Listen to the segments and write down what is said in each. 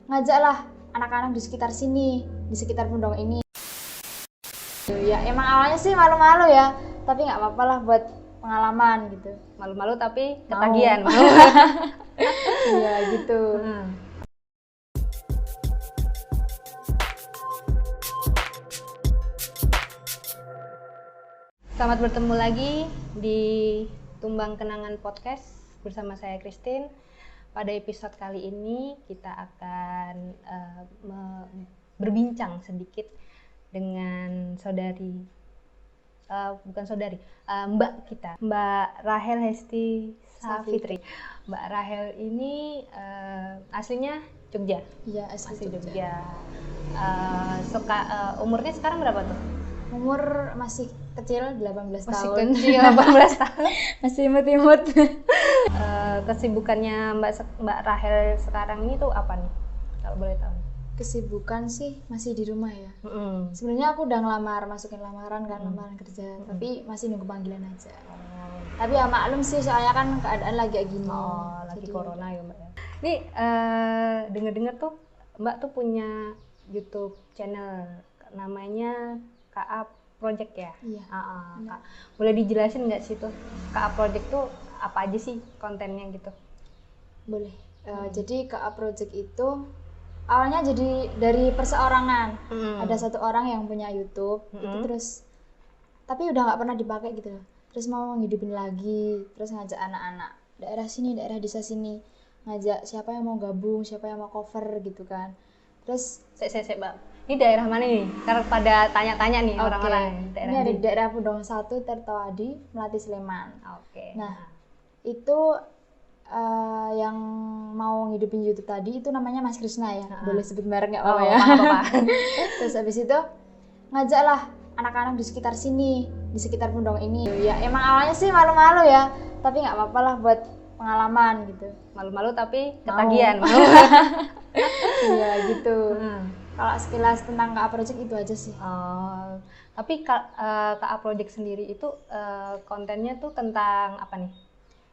ngajaklah anak-anak di sekitar sini, di sekitar Pundong ini. Ya emang awalnya sih malu-malu ya, tapi nggak apa-apa lah buat pengalaman gitu. Malu-malu tapi ketagihan. Iya gitu. Selamat bertemu lagi di Tumbang Kenangan Podcast bersama saya Christine. Pada episode kali ini kita akan berbincang sedikit dengan Mbak kita, Mbak Rahel Hesti Safitri. Mbak Rahel ini aslinya Jogja. Iya, asli Jogja. Umurnya sekarang berapa tuh? Umur masih kecil, 18 Masih tahun. kecil, 18 tahun. Masih imut-imut. Kesibukannya Mbak Rahel sekarang ini tuh apa nih? Kalau boleh tahu. Kesibukan sih masih di rumah ya. Sebenarnya aku udah ngelamar, masukin lamaran kan, lamaran kerja, tapi masih nunggu panggilan aja. Tapi ya maklum sih, soalnya kan keadaan lagi kayak gini. Lagi corona ya Mbak ya. Nih dengar-dengar tuh Mbak tuh punya YouTube channel namanya KA Project ya? Iya. Kak. Boleh dijelasin nggak sih tuh KA Project tuh apa aja sih kontennya gitu? Boleh. Jadi KA Project itu awalnya jadi dari perseorangan. Ada satu orang yang punya YouTube, itu terus tapi udah nggak pernah dipakai gitu loh. Terus mau ngidupin lagi, terus ngajak anak-anak daerah sini, daerah desa sini, ngajak siapa yang mau gabung, siapa yang mau cover gitu kan. Terus Saya Mbak. Ini daerah mana nih? Karena pada tanya-tanya nih orang-orang. Ini ada di daerah Pundong 1, Tirtowadi, Melati, Sleman. Nah, itu yang mau ngidupin YouTube tadi itu namanya Mas Krisna ya. Boleh sebut merek nggak apa-apa ya? Apa-apa. Terus habis itu ngajaklah anak-anak di sekitar sini, di sekitar Pundong ini. Ya emang awalnya sih malu-malu ya, tapi nggak apa-apa lah buat pengalaman gitu. Malu-malu tapi ketagihan. Iya gitu. Kalau sekilas tentang KA Project itu aja sih. Tapi KA Project sendiri itu kontennya tuh tentang apa nih?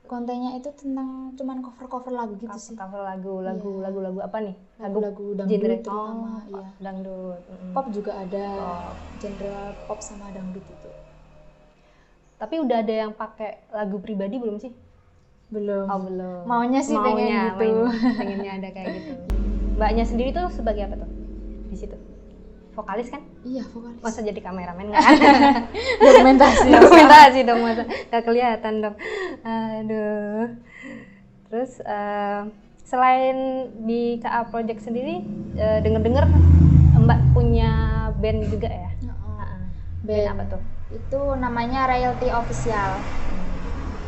Kontennya itu tentang cuman cover-cover lagu gitu sih. Cover lagu apa nih? Lagu dangdut genre terutama. Iya. Dangdut. Pop juga ada. Genre pop sama dangdut itu. Tapi udah ada yang pakai lagu pribadi belum sih? Belum. Belum. Maunya sih pengen gitu. Pengennya ada kayak gitu. Mbaknya sendiri tuh sebagai apa tuh di situ? Vokalis kan? Iya, vokalis. Masa jadi kameramen nggak? Dokumentasi dong, masa nggak kelihatan dong. Aduh. Terus selain di KA Project sendiri, denger-denger Mbak punya band juga ya? Band apa tuh? Itu namanya Royalty Official.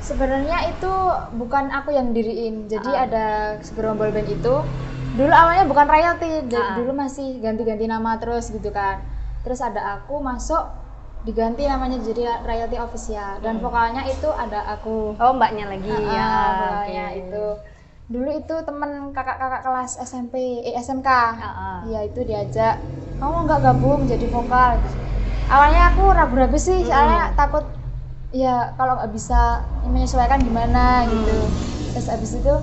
Sebenarnya itu bukan aku yang diriin, jadi ada segerombol band itu. Dulu awalnya bukan Royalty, dulu masih ganti-ganti nama terus gitu kan. Terus ada aku masuk, diganti namanya jadi Royalty Official, dan vokalnya itu ada aku. Mbaknya lagi ya. Vokalnya itu. Dulu itu temen kakak-kakak kelas SMK. Iya, itu diajak, kamu nggak gabung jadi vokal. Awalnya aku ragu-ragu sih, soalnya takut ya kalau nggak bisa menyesuaikan gimana gitu. Terus abis itu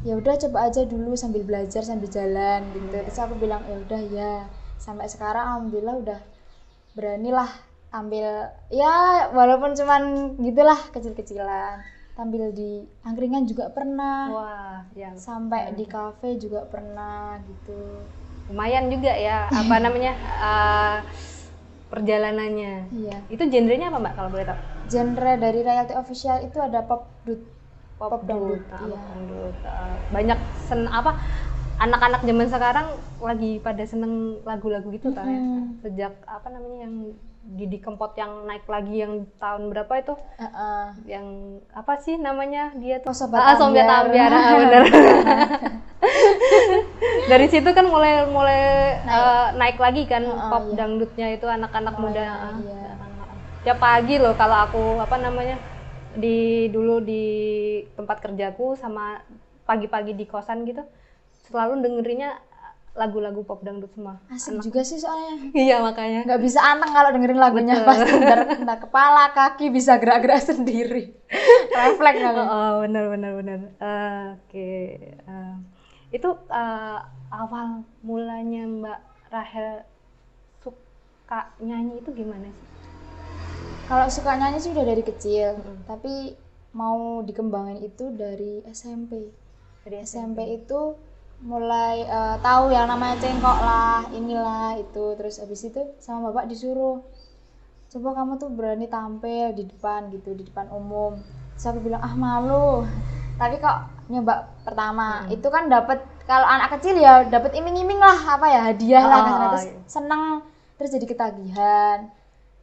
ya udah coba aja dulu sambil belajar sambil jalan gitu. Terus aku bilang ya udah ya, sampai sekarang alhamdulillah udah beranilah tampil ya, walaupun cuman gitulah kecil-kecilan. Tampil di angkringan juga pernah. Wah, sampai di kafe juga pernah gitu. Lumayan juga ya apa namanya perjalanannya. Iya. Itu genrenya apa Mbak kalau boleh tahu? Genre dari Royalty Official itu ada pop dangdut. Iya. Banyak anak-anak zaman sekarang lagi pada seneng lagu-lagu gitu kan ya. Sejak apa namanya yang Didi Kempot yang naik lagi yang tahun berapa itu? Yang apa sih namanya dia tuh? Sobat Ambiar. Bener. Dari situ kan mulai naik lagi kan pop dangdutnya itu anak-anak muda. Tiap pagi loh kalau aku dulu di tempat kerjaku sama pagi-pagi di kosan gitu selalu dengerinnya lagu-lagu pop dangdut semua. Asik juga sih soalnya. Iya makanya. Nggak bisa anteng kalau dengerin lagunya. Pasti entah kepala, kaki bisa gerak-gerak sendiri. Refleks nggak? Benar. Oke. Itu awal mulanya Mbak Rahel suka nyanyi itu gimana sih? Kalau suka nyanyi sih udah dari kecil, tapi mau dikembangin itu dari SMP. Dari SMP itu mulai tahu yang namanya cengkok lah, inilah itu. Terus habis itu sama bapak disuruh, coba kamu tuh berani tampil di depan gitu, di depan umum. Terus aku bilang malu. Tapi kok nyoba pertama itu kan dapat, kalau anak kecil ya dapat iming-iming lah, apa ya, hadiah lah kan. Terus seneng, terus jadi ketagihan.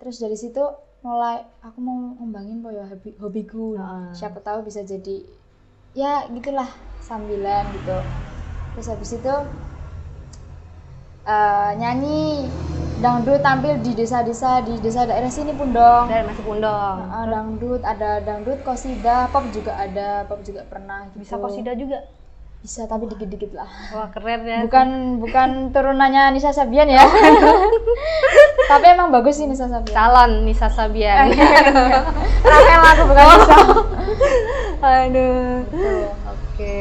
Terus dari situ mulai aku mau ngembangin ya hobiku. Siapa tahu bisa jadi ya gitulah sambilan gitu. Terus habis itu nyanyi dangdut, tampil di desa-desa, di desa daerah sini Pundong. Dari masih Pundong. Dangdut, ada dangdut, qosidah, pop juga ada, pop juga pernah gitu. Bisa qosidah juga? Bisa, tapi dikit-dikit lah. Wah, keren ya. Bukan turunannya Nisa Sabian ya. Tapi emang bagus sih Nisa Sabian. Calon Nisa Sabian. Rahel aku bukan Nisa. Aduh. Oke,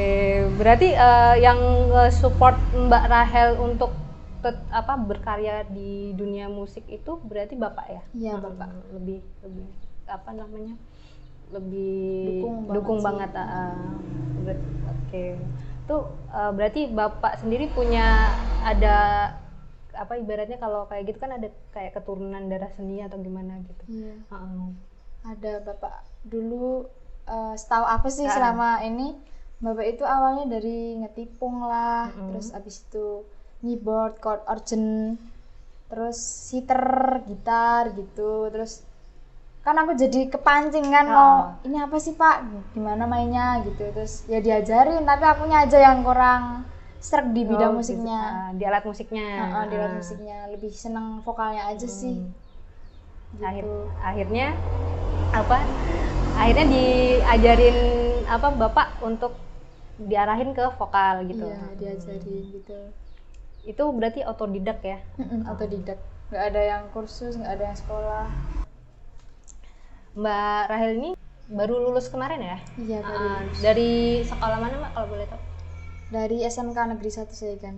berarti yang support Mbak Rahel untuk berkarya di dunia musik itu berarti bapak ya? Iya, bapak. Lebih apa namanya? Lebih dukung banget. Oke. Itu berarti bapak sendiri punya ada apa, ibaratnya kalau kayak gitu kan ada kayak keturunan darah seni atau gimana gitu? Iya. Ada bapak dulu, setahu apa sih selama ini bapak itu awalnya dari ngetipung lah, terus abis itu keyboard, chord organ, terus sitar, gitar gitu. Terus kan aku jadi kepancing kan, ini apa sih Pak, gimana mainnya gitu. Terus ya diajarin, tapi akunya aja yang kurang serg di bidang musiknya, di alat musiknya. di alat musiknya lebih seneng vokalnya aja sih gitu. Akhirnya diajarin bapak untuk diarahin ke vokal gitu. Iya, diajarin gitu. Itu berarti otodidak ya? Otodidak, nggak ada yang kursus, nggak ada yang sekolah. Mbak Rahel ini baru lulus kemarin ya? Iya, baru lulus. Dari sekolah mana Mbak kalau boleh tahu? Dari SMK Negeri 1 Saigan.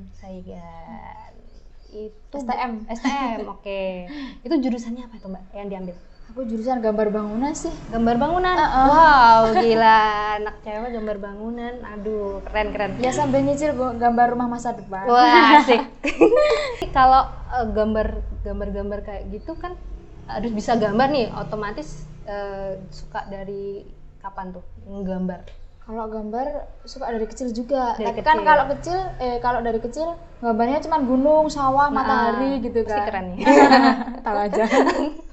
Itu STM. Oke. Itu jurusannya apa tuh Mbak yang diambil? Aku jurusan gambar bangunan sih. Gambar bangunan? Wow, gila, anak cewek gambar bangunan. Aduh, keren. Ya sambil nyicil gambar rumah masa depan. Wah, asik. Kalau gambar kayak gitu kan harus bisa gambar nih, otomatis suka dari kapan tuh nggambar? Kalau gambar suka dari kecil juga. Tapi kecil. Kan kalau dari kecil gambarnya cuma gunung, sawah, matahari gitu kan. Pasti keren nih. Tahu aja.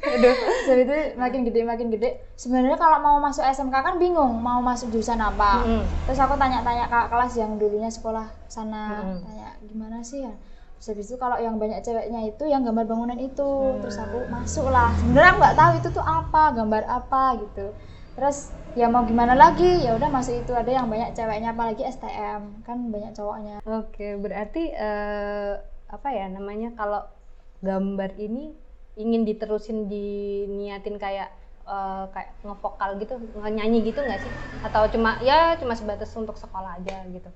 Aduh, jadi itu makin gede. Sebenarnya kalau mau masuk SMK kan bingung mau masuk jurusan apa. Terus aku tanya-tanya kakak kelas yang dulunya sekolah sana, tanya gimana sih ya. Terus habis itu kalau yang banyak ceweknya itu yang gambar bangunan itu, terus aku masuk lah. Sebenarnya aku nggak tahu itu tuh apa, gambar apa gitu. Terus ya mau gimana lagi, ya udah masuk itu. Ada yang banyak ceweknya, apalagi STM kan banyak cowoknya. Oke, berarti kalau gambar ini ingin diterusin, diniatin kayak ngevokal gitu, nyanyi gitu nggak sih? Atau cuma sebatas untuk sekolah aja gitu?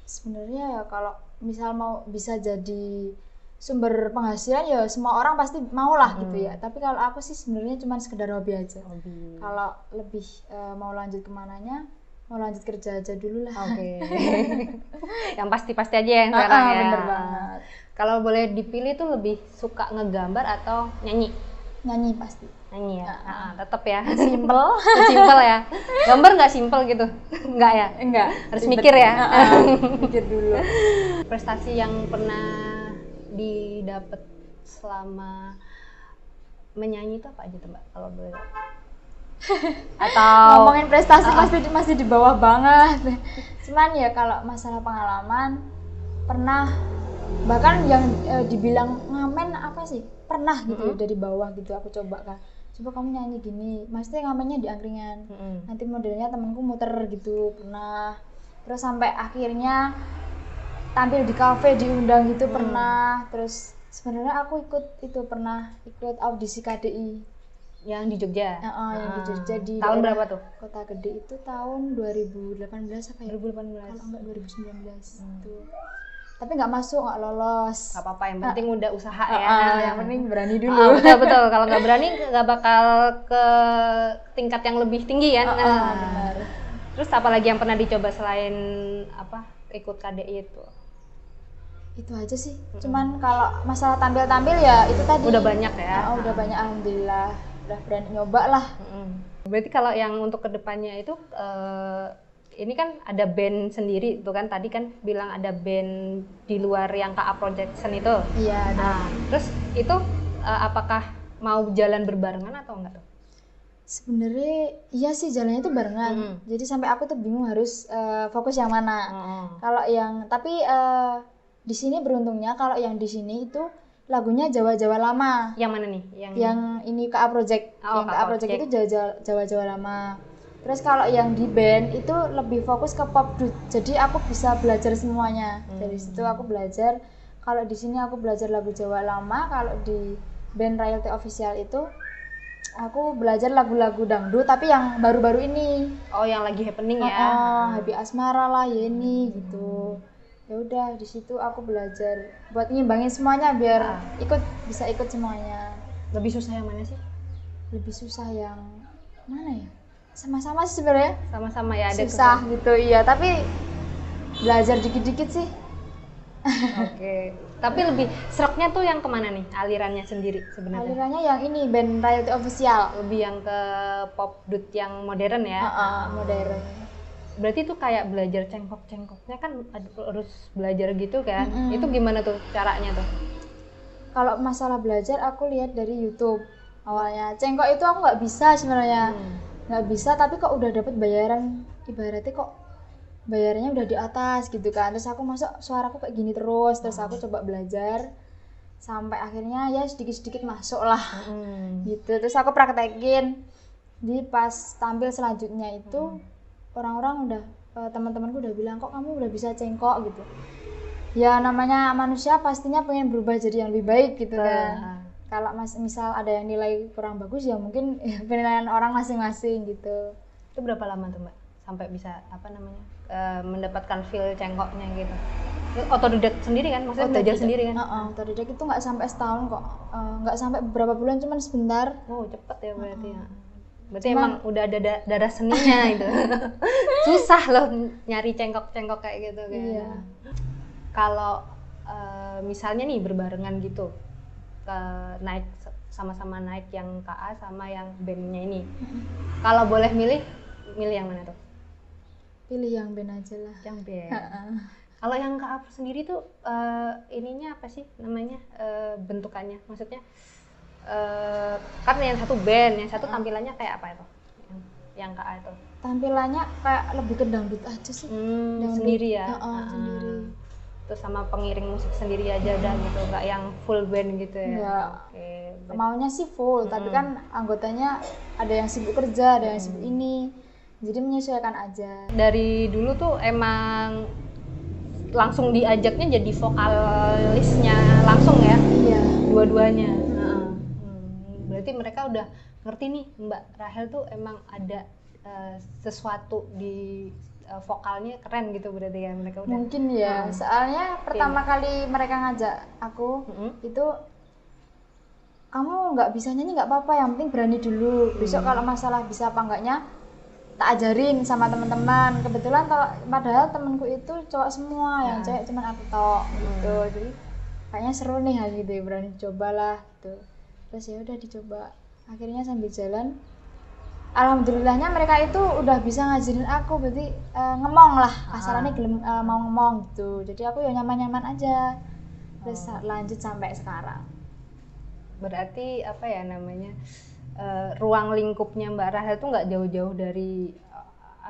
Sebenarnya ya kalau misal mau bisa jadi sumber penghasilan ya semua orang pasti mau lah gitu ya. Tapi kalau aku sih sebenarnya cuma sekedar hobi aja. Kalau lebih mau lanjut kemananya, mau lanjut kerja aja dulu lah. Oke. Yang pasti-pasti aja yang sekarang ya. Bener banget. Kalau boleh dipilih tuh lebih suka ngegambar atau nyanyi? Nyanyi pasti. Nyanyi ya? Tetep ya? Simple. Simple ya? Gambar nggak simple gitu? Enggak ya? Enggak. Harus mikir ya? Mikir dulu. Prestasi yang pernah didapat selama menyanyi itu apa aja tuh Mbak, kalau boleh? Atau ngomongin prestasi masih di bawah banget. Cuman ya kalau masalah pengalaman pernah, bahkan yang dibilang ngamen apa sih, pernah gitu dari bawah gitu. Aku coba kamu nyanyi gini, maksudnya ngamennya di angkringan, nanti modelnya temanku muter gitu, pernah. Terus sampai akhirnya tampil di kafe, diundang gitu pernah. Terus sebenarnya aku pernah ikut audisi KDI yang di Jogja. Yang di Jogja di tahun berapa tuh? Kota Gede itu tahun 2018 apa ya? 2018. Kalau enggak 2019 itu. tapi nggak masuk, nggak lolos. Nggak apa-apa, yang penting udah usaha ya. Yang penting berani dulu. Betul. Kalau nggak berani nggak bakal ke tingkat yang lebih tinggi kan. Benar. Terus apa lagi yang pernah dicoba selain ikut KDI itu? Itu aja sih. Cuman kalau masalah tampil-tampil ya itu tadi. Udah banyak ya. Udah banyak, alhamdulillah. Udah berani nyoba lah. Berarti kalau yang untuk kedepannya itu ini kan ada band sendiri tuh kan, tadi kan bilang ada band di luar yang KA Projection itu. Iya, ada. Terus itu apakah mau jalan berbarengan atau enggak tuh? Sebenarnya iya sih, jalannya itu barengan. Jadi sampai aku tuh bingung harus fokus yang mana. Kalau yang di sini beruntungnya kalau yang di sini itu lagunya Jawa-Jawa lama. Yang mana nih? Yang ini KA Project. Yang KA Project itu Jawa-Jawa lama. Terus kalau yang di band itu lebih fokus ke pop dut. Jadi aku bisa belajar semuanya. Dari situ aku belajar. Kalau di sini aku belajar lagu Jawa lama, kalau di band Royalty Official itu aku belajar lagu-lagu dangdut tapi yang baru-baru ini. Oh, yang lagi happening ya. Happy Asmara lah, Yeni gitu. Ya udah di situ aku belajar buat ngimbangin semuanya biar bisa ikut semuanya. Lebih susah yang mana sih? Lebih susah yang mana ya? Sama-sama sih sebenarnya. Sama-sama ya, ada susah gitu, iya, tapi belajar dikit-dikit sih. Oke. Tapi lebih seraknya tuh yang kemana nih alirannya sendiri sebenarnya? Alirannya yang ini band Royalty Official. Lebih yang ke pop dut yang modern ya? Modern. Berarti tuh kayak belajar cengkok-cengkoknya kan harus belajar gitu kan? Itu gimana tuh caranya tuh? Kalau masalah belajar aku lihat dari YouTube. Awalnya cengkok itu aku nggak bisa sebenarnya. Nggak bisa, tapi kok udah dapat bayaran, ibaratnya kok bayarannya udah di atas gitu kan. Terus aku masuk suaraku kayak gini terus aku coba belajar sampai akhirnya ya sedikit-sedikit masuk lah. Gitu. Terus aku praktekin di pas tampil selanjutnya itu orang-orang udah teman-temanku udah bilang kok kamu udah bisa cengkok gitu. Ya namanya manusia pastinya pengen berubah jadi yang lebih baik gitu kan. Kalau misal ada yang nilai kurang bagus ya mungkin penilaian orang masing-masing gitu. Itu berapa lama tuh Mbak sampai bisa mendapatkan feel cengkoknya gitu? Otodidak sendiri kan? Maksudnya belajar sendiri kan? Otodidak itu nggak sampai setahun kok, nggak sampai beberapa bulan, cuman sebentar. Oh cepet ya berarti ya. Berarti emang udah ada darah seninya itu. Susah loh nyari cengkok-cengkok kayak gitu kan. Iya. Kalau misalnya nih berbarengan gitu, naik sama-sama naik yang KA sama yang bandnya ini. Kalau boleh milih yang mana tuh? Pilih yang band aja lah. Yang band. Kalau yang KA sendiri tuh ininya apa sih namanya, bentukannya? Maksudnya kan yang satu band, yang satu tampilannya kayak apa itu? Yang KA itu? Tampilannya kayak lebih ke dangdut aja sih. Sendiri ya? Sendiri. Terus sama pengiring musik sendiri aja udah gitu, nggak yang full band gitu ya? Enggak. Maunya sih full, tapi kan anggotanya ada yang sibuk kerja, ada yang sibuk ini. Jadi menyesuaikan aja. Dari dulu tuh emang langsung diajaknya jadi vokalisnya langsung ya? Iya. Dua-duanya. Berarti mereka udah ngerti nih Mbak Rahel tuh emang ada sesuatu di vokalnya keren gitu, berarti ya mereka udah. Mungkin ya. Soalnya pertama kali mereka ngajak aku itu, kamu nggak bisa nyanyi nggak apa-apa, yang penting berani dulu. Besok kalau masalah bisa apa enggaknya tak ajarin sama teman-teman. Kebetulan padahal temanku itu cowok semua, yang cewek cuman aku tok gitu. Jadi kayaknya seru nih hal gitu, berani cobalah gitu. Terus ya udah dicoba. Akhirnya sambil jalan, alhamdulillahnya mereka itu udah bisa ngajarin aku, berarti ngemong lah asalnya mau ngomong gitu. Jadi aku ya nyaman-nyaman aja. Terus lanjut sampai sekarang. Berarti apa ya namanya, ruang lingkupnya Mbak Rahel tuh nggak jauh-jauh dari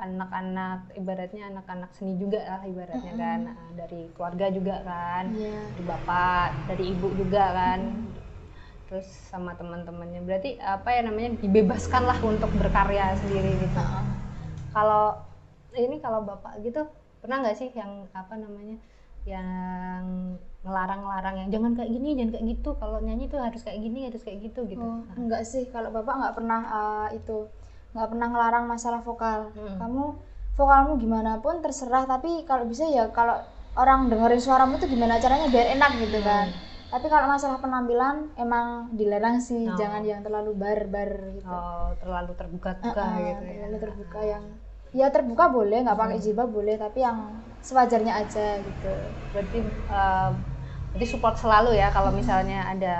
anak-anak, ibaratnya anak-anak seni juga lah ibaratnya kan, dari keluarga juga kan, dari bapak, dari ibu juga kan, terus sama teman-temannya. Berarti apa ya namanya, dibebaskan lah untuk berkarya sendiri gitu. Kalau bapak gitu pernah nggak sih yang apa namanya, yang ngelarang-larang yang jangan kayak gini, jangan kayak gitu, kalau nyanyi tuh harus kayak gini, harus kayak gitu gitu? Enggak sih, kalau bapak nggak pernah nggak pernah ngelarang masalah vokal. Kamu vokalmu gimana pun terserah, tapi kalau bisa ya kalau orang dengerin suaramu tuh gimana caranya biar enak gitu kan. Tapi kalau masalah penampilan emang dilarang sih, jangan yang terlalu barbar gitu. Terlalu terbuka-buka gitu ya. Terlalu terbuka yang ya terbuka boleh, nggak pakai jilbab boleh, tapi yang sewajarnya aja gitu. Berarti support selalu ya kalau misalnya ada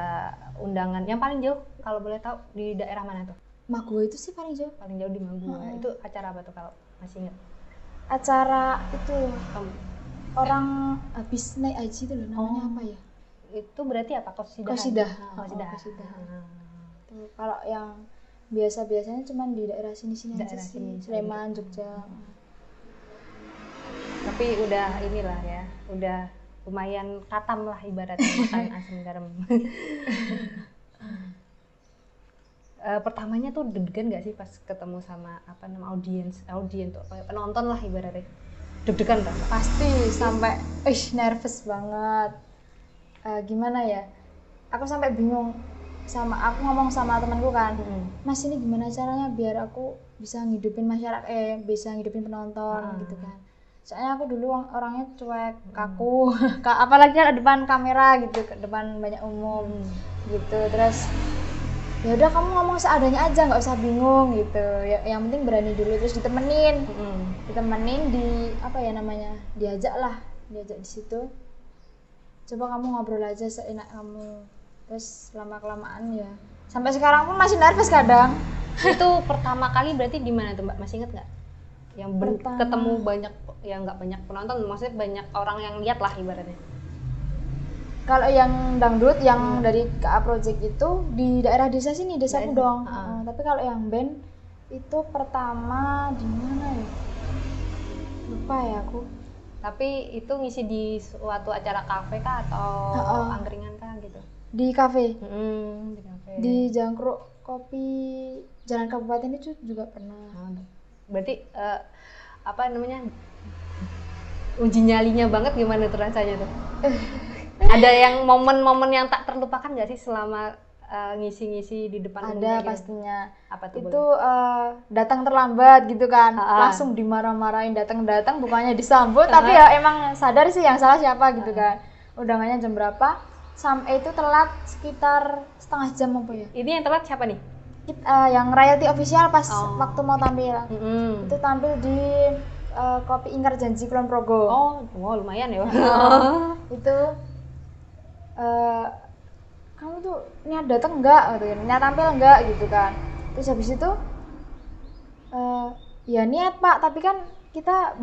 undangan. Yang paling jauh kalau boleh tahu di daerah mana tuh? Magua itu sih paling jauh. Paling jauh di Magua. Itu acara apa tuh kalau masih ingat? Acara itu orang habis naik haji itu loh, namanya apa ya? Itu berarti apa? Qasidah. Kalau yang biasanya cuma di daerah sini aja sih, Sleman, Jogja. Tapi udah inilah ya, udah lumayan katam lah ibaratnya makan asam garam. Pertamanya tuh deg-degan nggak sih pas ketemu sama audiens tuh penonton lah ibaratnya? Deg-degan nggak? Pasti sampai nervous banget. Gimana ya, aku sampai bingung, aku ngomong sama temanku kan, Mas ini gimana caranya biar aku bisa ngidupin masyarakat, bisa ngidupin penonton gitu kan. Soalnya aku dulu orangnya cuek, kaku, apalagi kan depan kamera gitu, depan banyak umum gitu. Terus ya udah kamu ngomong seadanya aja, nggak usah bingung gitu ya, yang penting berani dulu. Terus ditemenin di diajak di situ, coba kamu ngobrol aja seenak kamu. Terus lama-kelamaan ya sampai sekarang pun masih nervous kadang. Itu pertama kali berarti di mana tuh Mbak, masih inget nggak? Yang ketemu banyak, ya nggak banyak penonton, maksudnya banyak orang yang lihat lah ibaratnya. Kalau yang dangdut yang dari KA Project itu di daerah desa sini, Desa Pudong. Tapi kalau yang band itu pertama di mana ya? Lupa ya aku. Tapi itu ngisi di suatu acara kafe kah atau angkringan kah gitu? Di kafe. Di kafe. Di Jangkruk Kopi Jalan Kabupaten itu juga pernah. Berarti uji nyalinya banget gimana tuh rasanya tuh? Ada yang momen-momen yang tak terlupakan nggak sih selama ngisi-ngisi di depan umum? Ada pastinya. Apa tuh? Itu datang terlambat gitu kan, langsung dimarah-marahin, datang bukannya disambut, tapi ya emang sadar sih yang salah siapa gitu kan. Undangannya jam berapa? Sampai itu telat sekitar setengah jam apa ya? Ini yang telat siapa nih? Yang royalty official pas waktu mau tampil. Itu tampil di Kopi Ingkar Janji Kulon Progo. Lumayan ya. Itu kamu tuh niat datang enggak gitu kan, niat tampil enggak gitu kan. Terus habis itu ya niat Pak, tapi kan kita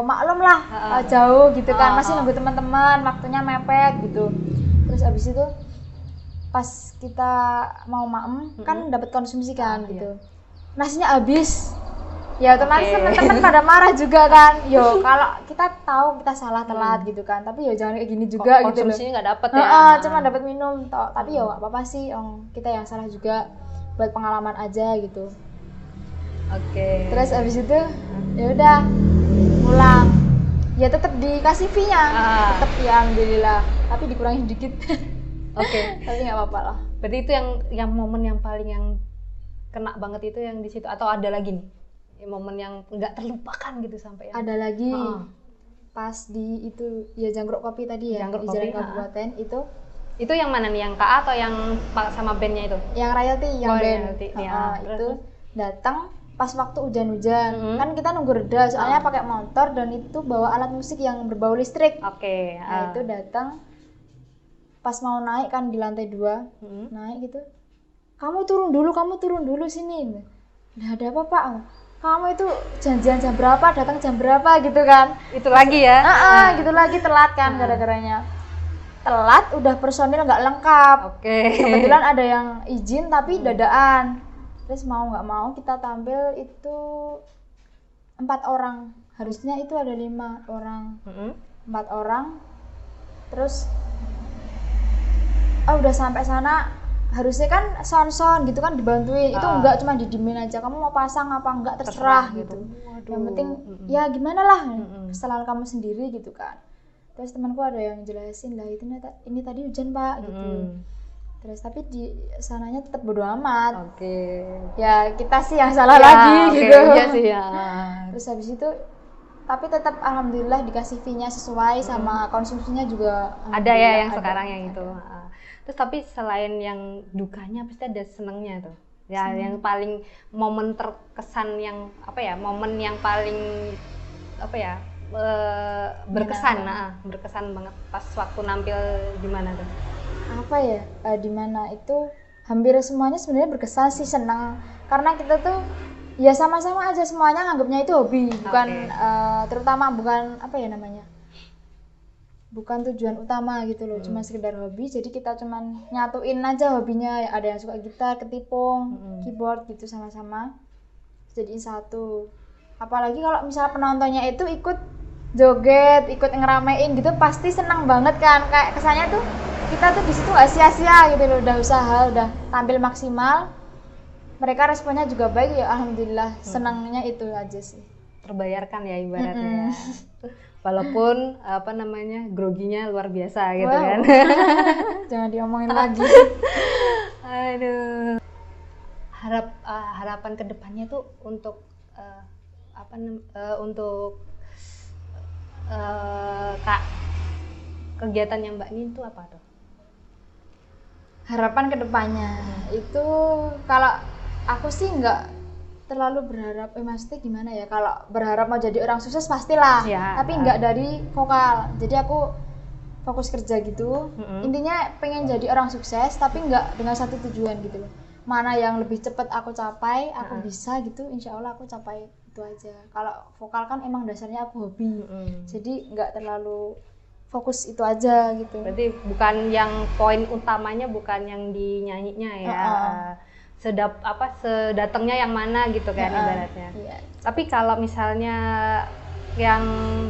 maklum lah jauh gitu kan, masih nunggu teman-teman, waktunya mepet gitu. Terus habis itu pas kita mau maem kan dapat konsumsi kan gitu, nasinya habis. Ya otomatis teman-teman pada marah juga kan. Kalau kita tahu kita salah telat gitu kan, tapi jangan kayak gini juga gitu loh. Konsumsinya nggak dapet ya. Cuma dapat minum tapi nggak apa-apa sih, kita yang salah juga, buat pengalaman aja gitu. Terus abis itu ya udah pulang. Ya tetap dikasih fee-nya. Tetap ya alhamdulillah, tapi dikurangi sedikit. Tapi nggak apa-apa lah. Berarti itu yang momen yang paling yang kena banget itu yang di situ, atau ada lagi nih? Momen yang nggak terlupakan gitu sampai yang... Ada lagi pas di itu ya Jangkruk Kopi tadi ya, di Jalan Kabupaten itu yang mana nih, yang KA atau yang sama bandnya itu? Yang royalty, yang band itu datang pas waktu hujan-hujan. Kan kita nunggu reda soalnya pakai motor dan itu bawa alat musik yang berbau listrik. Nah itu datang pas mau naik kan di lantai 2 naik gitu, kamu turun dulu sini. Nggak ada apa Pak, kamu itu janjian jam berapa, datang jam berapa gitu kan. Itu lagi ya? Gitu lagi, telat kan gara-garanya. Telat, udah personil nggak lengkap. Kebetulan ada yang izin tapi dadaan. Terus mau nggak mau kita tampil itu 4 orang. Harusnya itu ada 5 orang. 4 orang. Terus udah sampai sana, harusnya kan sound gitu kan dibantuin. Itu enggak, cuma didimin aja, kamu mau pasang apa enggak terserah gitu. Yang penting ya gimana lah, kesalahan kamu sendiri gitu kan. Terus temanku ada yang jelasin lah, ini tadi hujan Pak gitu. Terus tapi di sananya tetap bodo amat. Ya kita sih yang salah lagi gitu. Iya sih ya. Terus habis itu tapi tetap alhamdulillah dikasih fee-nya sesuai sama konsumsinya juga ada ya yang ada. sekarang yang itu. Terus tapi selain yang dukanya pasti ada senengnya tuh. Ya yang paling momen terkesan yang apa ya, momen yang paling apa ya, berkesan, berkesan banget pas waktu nampil di mana tuh? Apa ya, di mana itu hampir semuanya sebenarnya berkesan sih, senang karena kita tuh ya sama-sama aja semuanya nganggapnya itu hobi, bukan terutama bukan apa ya namanya, bukan tujuan utama gitu loh, cuma sekedar hobi. Jadi kita cuman nyatuin aja hobinya, ada yang suka gitar, ketipung, keyboard gitu sama-sama jadiin satu. Apalagi kalau misalnya penontonnya itu ikut joget, ikut ngeramein gitu, pasti senang banget kan, kayak kesannya tuh kita tuh di situ gak sia-sia gitu loh, udah usaha, udah tampil maksimal, mereka responnya juga baik ya alhamdulillah, senangnya itu aja sih. Terbayarkan ya ibaratnya. Walaupun apa namanya, groginya luar biasa gitu kan. Jangan diomongin lagi. Aduh. Harapan kedepannya tuh untuk untuk Kak, kegiatannya Mbak Nin tuh apa tuh? Harapan kedepannya itu kalau aku sih nggak terlalu berharap, maksudnya gimana ya, kalau berharap mau jadi orang sukses pastilah ya, tapi nggak dari vokal. Jadi aku fokus kerja gitu, intinya pengen jadi orang sukses tapi nggak dengan satu tujuan gitu loh, mana yang lebih cepat aku capai, aku bisa gitu, insya Allah aku capai itu aja. Kalau vokal kan emang dasarnya aku hobi, jadi nggak terlalu fokus itu aja gitu. Berarti bukan yang poin utamanya, bukan yang dinyanyinya ya. Sedatangnya yang mana gitu kan ibaratnya. Iya. Tapi kalau misalnya yang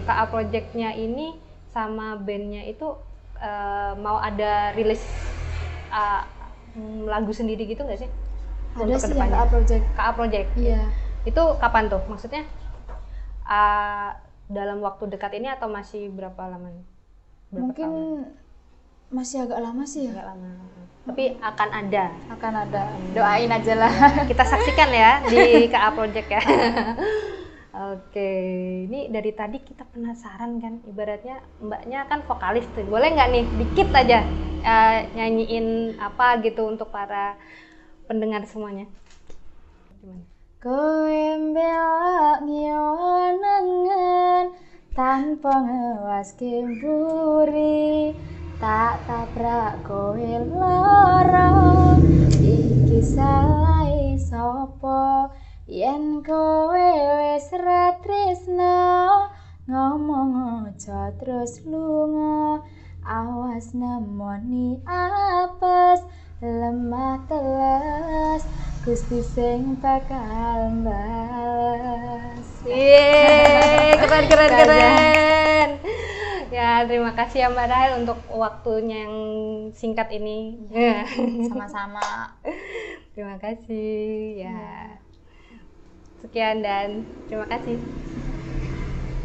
KA Project-nya ini sama bandnya itu mau ada rilis lagu sendiri gitu nggak sih? Ada sih yang KA Project. KA Project. Iya. Itu kapan tuh? Maksudnya dalam waktu dekat ini atau masih berapa lama? Mungkin masih agak lama sih ya. Agak lama. Tapi akan ada. Akan ada. Doain aja lah. Ya, kita saksikan ya di KA Project ya. Oke, ini dari tadi kita penasaran kan, ibaratnya Mbaknya kan vokalis tuh. Boleh nggak nih dikit aja nyanyiin apa gitu untuk para pendengar semuanya? Gimana? Kowe mbelok ngionangan tanpa ngewas kemburi, tak tabrak kowe lara, iki salai sopo yen kowe wis ra tresno, ngomong aja terus lunga, awas nemoni apes, lemah teles, Gusti sing bakal balas. Keren. Ya, terima kasih ya Mbak Rahel untuk waktunya yang singkat ini. Sama-sama. Terima kasih ya. Sekian dan terima kasih.